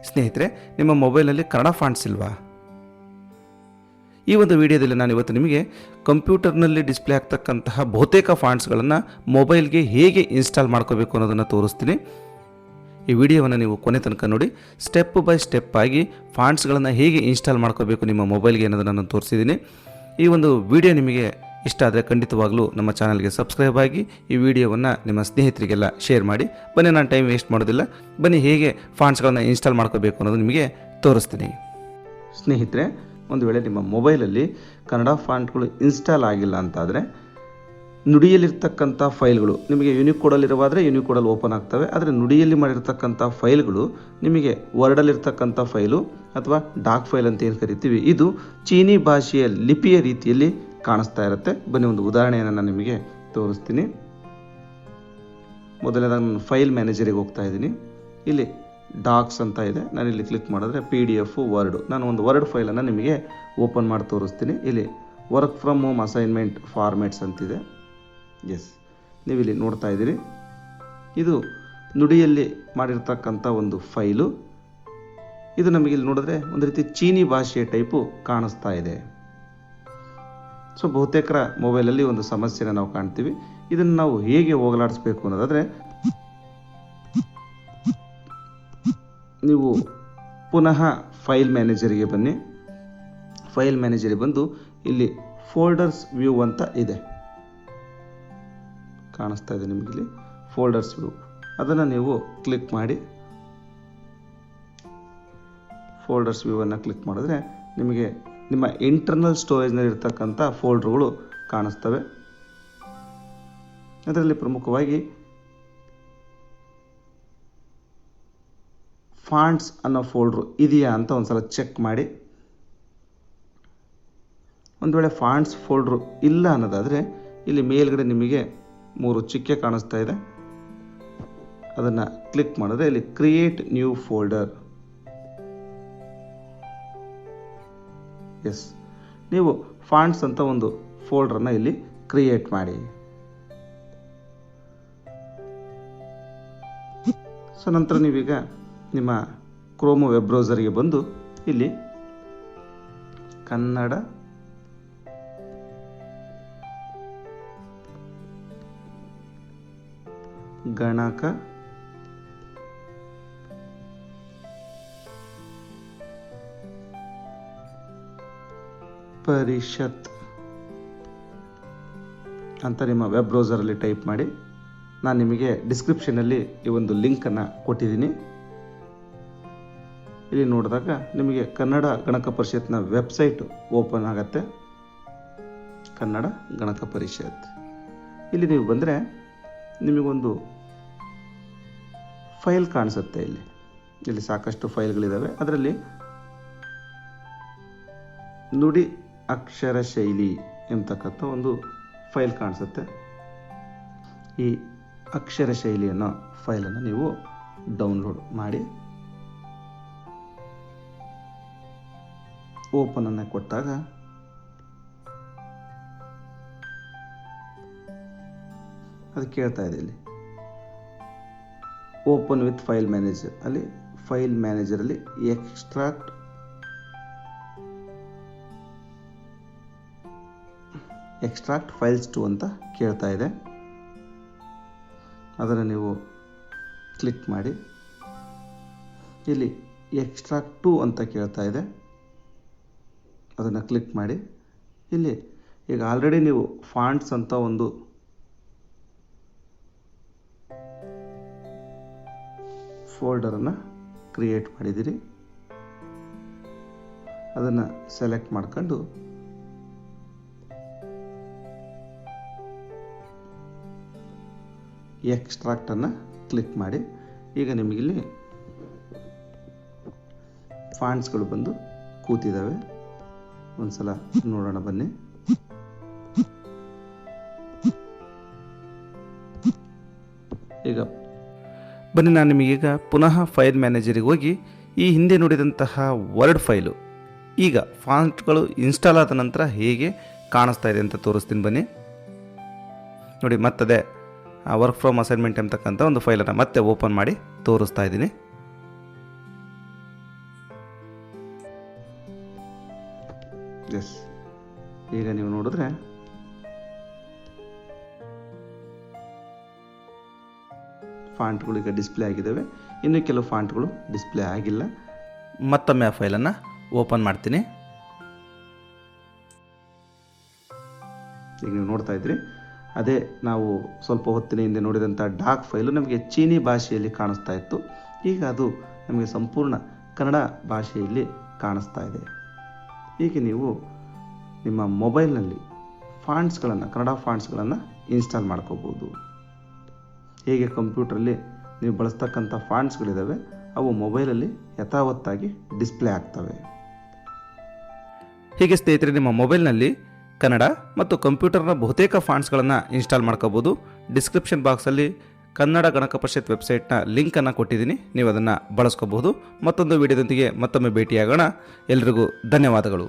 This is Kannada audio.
ಸ್ನೇಹಿತರೆ, ನಿಮ್ಮ ಮೊಬೈಲ್ನಲ್ಲಿ ಕನ್ನಡ ಫಾಂಟ್ಸ್ ಇಲ್ವಾ? ಈ ಒಂದು ವಿಡಿಯೋದಲ್ಲಿ ನಾನು ಇವತ್ತು ನಿಮಗೆ ಕಂಪ್ಯೂಟರ್ನಲ್ಲಿ ಡಿಸ್ಪ್ಲೇ ಆಗ್ತಕ್ಕಂತಹ ಬಹುತೇಕ ಫಾಂಟ್ಸ್ಗಳನ್ನು ಮೊಬೈಲ್ಗೆ ಹೇಗೆ ಇನ್ಸ್ಟಾಲ್ ಮಾಡ್ಕೋಬೇಕು ಅನ್ನೋದನ್ನು ತೋರಿಸ್ತೀನಿ. ಈ ವಿಡಿಯೋವನ್ನು ನೀವು ಕೊನೆ ತನಕ ನೋಡಿ. ಸ್ಟೆಪ್ ಬೈ ಸ್ಟೆಪ್ ಆಗಿ ಫಾಂಟ್ಸ್ಗಳನ್ನು ಹೇಗೆ ಇನ್ಸ್ಟಾಲ್ ಮಾಡ್ಕೋಬೇಕು ನಿಮ್ಮ ಮೊಬೈಲ್ಗೆ ಅನ್ನೋದನ್ನು ನಾನು ತೋರಿಸಿದ್ದೀನಿ. ಈ ಒಂದು ವಿಡಿಯೋ ನಿಮಗೆ ಇಷ್ಟ ಆದರೆ ಖಂಡಿತವಾಗಲೂ ನಮ್ಮ ಚಾನಲ್ಗೆ ಸಬ್ಸ್ಕ್ರೈಬ್ ಆಗಿ ಈ ವಿಡಿಯೋವನ್ನು ನಿಮ್ಮ ಸ್ನೇಹಿತರಿಗೆಲ್ಲ ಶೇರ್ ಮಾಡಿ. ಬನ್ನಿ, ನಾನು ಟೈಮ್ ವೇಸ್ಟ್ ಮಾಡೋದಿಲ್ಲ. ಬನ್ನಿ, ಹೇಗೆ ಫಾಂಟ್ಸ್ಗಳನ್ನು ಇನ್ಸ್ಟಾಲ್ ಮಾಡ್ಕೋಬೇಕು ಅನ್ನೋದು ನಿಮಗೆ ತೋರಿಸ್ತೀನಿ. ಸ್ನೇಹಿತರೆ, ಒಂದು ವೇಳೆ ನಿಮ್ಮ ಮೊಬೈಲಲ್ಲಿ ಕನ್ನಡ ಫಾಂಟ್ಗಳು ಇನ್ಸ್ಟಾಲ್ ಆಗಿಲ್ಲ ಅಂತಾದರೆ ನುಡಿಯಲ್ಲಿರ್ತಕ್ಕಂಥ ಫೈಲ್ಗಳು ನಿಮಗೆ ಯೂನಿಕೋಡಲ್ಲಿರುವಾದರೆ ಯೂನಿಕೋಡಲ್ಲಿ ಓಪನ್ ಆಗ್ತವೆ. ಆದರೆ ನುಡಿಯಲ್ಲಿ ಮಾಡಿರ್ತಕ್ಕಂಥ ಫೈಲ್ಗಳು ನಿಮಗೆ ವರ್ಡಲ್ಲಿರ್ತಕ್ಕಂಥ ಫೈಲು ಅಥವಾ ಡಾಕ್ ಫೈಲ್ ಅಂತ ಏನು ಕರಿತೀವಿ, ಇದು ಚೀನಿ ಭಾಷೆಯ ಲಿಪಿಯ ರೀತಿಯಲ್ಲಿ ಕಾಣಿಸ್ತಾ ಇರುತ್ತೆ. ಬನ್ನಿ, ಒಂದು ಉದಾಹರಣೆಯನ್ನು ನಾನು ನಿಮಗೆ ತೋರಿಸ್ತೀನಿ. ಮೊದಲನೇದಾಗಿ ನಾನು ಫೈಲ್ ಮ್ಯಾನೇಜರಿಗೆ ಹೋಗ್ತಾ ಇದ್ದೀನಿ. ಇಲ್ಲಿ ಡಾಕ್ಸ್ ಅಂತ ಇದೆ. ನಾನು ಇಲ್ಲಿ ಕ್ಲಿಕ್ ಮಾಡಿದ್ರೆ PDF ವರ್ಡು, ನಾನು ಒಂದು ವರ್ಡ್ ಫೈಲನ್ನು ನಿಮಗೆ ಓಪನ್ ಮಾಡಿ ತೋರಿಸ್ತೀನಿ. ಇಲ್ಲಿ work from home assignment formats ಅಂತಿದೆ. ಎಸ್, ನೀವು ಇಲ್ಲಿ ನೋಡ್ತಾ ಇದ್ದೀರಿ. ಇದು ನುಡಿಯಲ್ಲಿ ಮಾಡಿರ್ತಕ್ಕಂಥ ಒಂದು ಫೈಲು. ಇದು ನಮಗೆ ಇಲ್ಲಿ ನೋಡಿದ್ರೆ ಒಂದು ರೀತಿ ಚೀನಿ ಭಾಷೆಯ ಟೈಪು ಕಾಣಿಸ್ತಾ ಇದೆ. ಸೊ ಬಹುತೇಕರ ಮೊಬೈಲಲ್ಲಿ ಒಂದು ಸಮಸ್ಯೆನ ನಾವು ಕಾಣ್ತೀವಿ. ಇದನ್ನು ನಾವು ಹೇಗೆ ಹೋಗಲಾಡಿಸ್ಬೇಕು ಅನ್ನೋದಾದರೆ, ನೀವು ಪುನಃ ಫೈಲ್ ಮ್ಯಾನೇಜರಿಗೆ ಬನ್ನಿ. ಫೈಲ್ ಮ್ಯಾನೇಜರಿಗೆ ಬಂದು ಇಲ್ಲಿ ಫೋಲ್ಡರ್ಸ್ ವ್ಯೂ ಅಂತ ಇದೆ, ಕಾಣಿಸ್ತಾ ಇದೆ ನಿಮಗಿಲ್ಲಿ ಫೋಲ್ಡರ್ಸ್ ವ್ಯೂ. ಅದನ್ನು ನೀವು ಕ್ಲಿಕ್ ಮಾಡಿ ಫೋಲ್ಡರ್ಸ್ ವ್ಯೂವನ್ನು ಕ್ಲಿಕ್ ಮಾಡಿದ್ರೆ ನಿಮಗೆ ನಿಮ್ಮ ಇಂಟರ್ನಲ್ ಸ್ಟೋರೇಜ್ನಲ್ಲಿ ಇರ್ತಕ್ಕಂಥ ಫೋಲ್ಡರ್ಗಳು ಕಾಣಿಸ್ತವೆ. ಅದರಲ್ಲಿ ಪ್ರಮುಖವಾಗಿ ಫಾಂಟ್ಸ್ ಅನ್ನೋ ಫೋಲ್ಡ್ರು ಇದೆಯಾ ಅಂತ ಒಂದ್ಸಲ ಚೆಕ್ ಮಾಡಿ. ಒಂದು ವೇಳೆ ಫಾಂಟ್ಸ್ ಫೋಲ್ಡ್ರು ಇಲ್ಲ ಅನ್ನೋದಾದರೆ ಇಲ್ಲಿ ಮೇಲ್ಗಡೆ ನಿಮಗೆ 3 ಚುಕ್ಕೆ ಕಾಣಿಸ್ತಾ ಇದೆ. ಅದನ್ನು ಕ್ಲಿಕ್ ಮಾಡಿದ್ರೆ ಇಲ್ಲಿ ಕ್ರಿಯೇಟ್ ನ್ಯೂ ಫೋಲ್ಡರ್. ಎಸ್, ನೀವು ಫಾಂಟ್ಸ್ ಅಂತ ಒಂದು ಫೋಲ್ಡರ್ನ ಇಲ್ಲಿ ಕ್ರಿಯೇಟ್ ಮಾಡಿ. ಸೊ ನಂತರ ನೀವೀಗ ನಿಮ್ಮ ಕ್ರೋಮ್ ವೆಬ್ ಬ್ರೌಸರ್ಗೆ ಬಂದು ಇಲ್ಲಿ ಕನ್ನಡ ಗಣಕ ಪರಿಷತ್ ಅಂತ ನಿಮ್ಮ ವೆಬ್ ಬ್ರೌಸರಲ್ಲಿ ಟೈಪ್ ಮಾಡಿ. ನಾನು ನಿಮಗೆ ಡಿಸ್ಕ್ರಿಪ್ಷನಲ್ಲಿ ಈ ಒಂದು ಲಿಂಕನ್ನು ಕೊಟ್ಟಿದ್ದೀನಿ. ಇಲ್ಲಿ ನೋಡಿದಾಗ ನಿಮಗೆ ಕನ್ನಡ ಗಣಕ ಪರಿಷತ್ನ ವೆಬ್ಸೈಟ್ ಓಪನ್ ಆಗುತ್ತೆ. ಕನ್ನಡ ಗಣಕ ಪರಿಷತ್ ಇಲ್ಲಿ ನೀವು ಬಂದರೆ ನಿಮಗೊಂದು ಫೈಲ್ ಕಾಣಿಸುತ್ತೆ. ಇಲ್ಲಿ ಸಾಕಷ್ಟು ಫೈಲ್ಗಳಿದ್ದಾವೆ. ಅದರಲ್ಲಿ ನುಡಿ ಅಕ್ಷರ ಶೈಲಿ ಎಂಬತಕ್ಕಂಥ ಒಂದು ಫೈಲ್ ಕಾಣಿಸುತ್ತೆ. ಈ ಅಕ್ಷರ ಶೈಲಿ ಅನ್ನೋ ಫೈಲನ್ನು ನೀವು ಡೌನ್ಲೋಡ್ ಮಾಡಿ ಓಪನ್ ಅನ್ನು ಕೊಟ್ಟಾಗ ಅದು ಕೇಳ್ತಾ ಇದೆ ಇಲ್ಲಿ ಓಪನ್ ವಿತ್ ಫೈಲ್ ಮ್ಯಾನೇಜರ್. ಅಲ್ಲಿ ಫೈಲ್ ಮ್ಯಾನೇಜರಲ್ಲಿ ಎಕ್ಸ್ಟ್ರಾಕ್ಟ್ ಫೈಲ್ಸ್ ಟು ಅಂತ ಕೇಳ್ತಾ ಇದೆ. ಅದನ್ನು ನೀವು ಕ್ಲಿಕ್ ಮಾಡಿ. ಇಲ್ಲಿ ಎಕ್ಸ್ಟ್ರಾಕ್ಟ್ ಟು ಅಂತ ಕೇಳ್ತಾ ಇದೆ. ಅದನ್ನು ಕ್ಲಿಕ್ ಮಾಡಿ. ಇಲ್ಲಿ ಈಗ ಆಲ್ರೆಡಿ ನೀವು ಫಾಂಟ್ಸ್ ಅಂತ ಒಂದು ಫೋಲ್ಡರನ್ನು ಕ್ರಿಯೇಟ್ ಮಾಡಿದ್ದೀರಿ. ಅದನ್ನು ಸೆಲೆಕ್ಟ್ ಮಾಡ್ಕೊಂಡು ಎಕ್ಸ್ಟ್ರಾಕ್ಟನ್ನು ಕ್ಲಿಕ್ ಮಾಡಿ. ಈಗ ನಿಮಗಿಲ್ಲಿ ಫಾಂಟ್ಸ್ಗಳು ಬಂದು ಕೂತಿದ್ದಾವೆ. ಒಂದ್ಸಲ ನೋಡೋಣ ಬನ್ನಿ. ಈಗ ಬನ್ನಿ, ನಾನು ನಿಮಗೀಗ ಪುನಃ ಫೈಲ್ ಮ್ಯಾನೇಜರಿಗೆ ಹೋಗಿ ಈ ಹಿಂದೆ ನೋಡಿದಂತಹ ವರ್ಡ್ ಫೈಲು ಈಗ ಫಾಂಟ್ಗಳು ಇನ್ಸ್ಟಾಲ್ ಆದ ನಂತರ ಹೇಗೆ ಕಾಣಿಸ್ತಾ ಇದೆ ಅಂತ ತೋರಿಸ್ತೀನಿ. ಬನ್ನಿ ನೋಡಿ, ಮತ್ತದೆ ವರ್ಕ್ ಫ್ರಮ್ ಅಸೈನ್ಮೆಂಟ್ ಎಂಬತಕ್ಕಂಥ ಒಂದು ಫೈಲನ್ನು ಮತ್ತೆ ಓಪನ್ ಮಾಡಿ ತೋರಿಸ್ತಾ ಇದ್ದೀನಿ. ಎಸ್, ಈಗ ನೀವು ನೋಡಿದ್ರೆ ಫಾಂಟ್ಗಳು ಈಗ ಡಿಸ್ಪ್ಲೇ ಆಗಿದ್ದಾವೆ. ಇನ್ನು ಕೆಲವು ಫಾಂಟ್ಗಳು ಡಿಸ್ಪ್ಲೇ ಆಗಿಲ್ಲ. ಮತ್ತೊಮ್ಮೆ ಆ ಫೈಲನ್ನು ಓಪನ್ ಮಾಡ್ತೀನಿ. ಈಗ ನೀವು ನೋಡ್ತಾ ಇದ್ರಿ, ಅದೇ ನಾವು ಸ್ವಲ್ಪ ಹೊತ್ತಿನ ಹಿಂದೆ ನೋಡಿದಂಥ ಡಾಕ್ ಫೈಲು ನಮಗೆ ಚೀನಿ ಭಾಷೆಯಲ್ಲಿ ಕಾಣಿಸ್ತಾ ಇತ್ತು. ಈಗ ಅದು ನಮಗೆ ಸಂಪೂರ್ಣ ಕನ್ನಡ ಭಾಷೆಯಲ್ಲಿ ಕಾಣಿಸ್ತಾ ಇದೆ. ಹೀಗೆ ನೀವು ನಿಮ್ಮ ಮೊಬೈಲ್ನಲ್ಲಿ ಕನ್ನಡ ಫಾಂಟ್ಸ್ಗಳನ್ನು ಇನ್ಸ್ಟಾಲ್ ಮಾಡ್ಕೋಬೋದು. ಹೇಗೆ ಕಂಪ್ಯೂಟ್ರಲ್ಲಿ ನೀವು ಬಳಸ್ತಕ್ಕಂಥ ಫಾಂಟ್ಸ್ಗಳಿದ್ದಾವೆ, ಅವು ಮೊಬೈಲಲ್ಲಿ ಯಥಾವತ್ತಾಗಿ ಡಿಸ್ಪ್ಲೇ ಆಗ್ತವೆ. ಹೀಗೆ ಸ್ನೇಹಿತರೆ, ನಿಮ್ಮ ಮೊಬೈಲ್ನಲ್ಲಿ ಕನ್ನಡ ಮತ್ತು ಕಂಪ್ಯೂಟರ್ನ ಬಹುತೇಕ ಫಾಂಟ್ಸ್ಗಳನ್ನು ಇನ್ಸ್ಟಾಲ್ ಮಾಡ್ಕೋಬೋದು. ಡಿಸ್ಕ್ರಿಪ್ಷನ್ ಬಾಕ್ಸಲ್ಲಿ ಕನ್ನಡ ಗಣಕ ಪರಿಷತ್ ವೆಬ್ಸೈಟ್ನ ಲಿಂಕನ್ನು ಕೊಟ್ಟಿದ್ದೀನಿ, ನೀವು ಅದನ್ನು ಬಳಸ್ಕೋಬಹುದು. ಮತ್ತೊಂದು ವಿಡಿಯೋದೊಂದಿಗೆ ಮತ್ತೊಮ್ಮೆ ಭೇಟಿಯಾಗೋಣ. ಎಲ್ರಿಗೂ ಧನ್ಯವಾದಗಳು.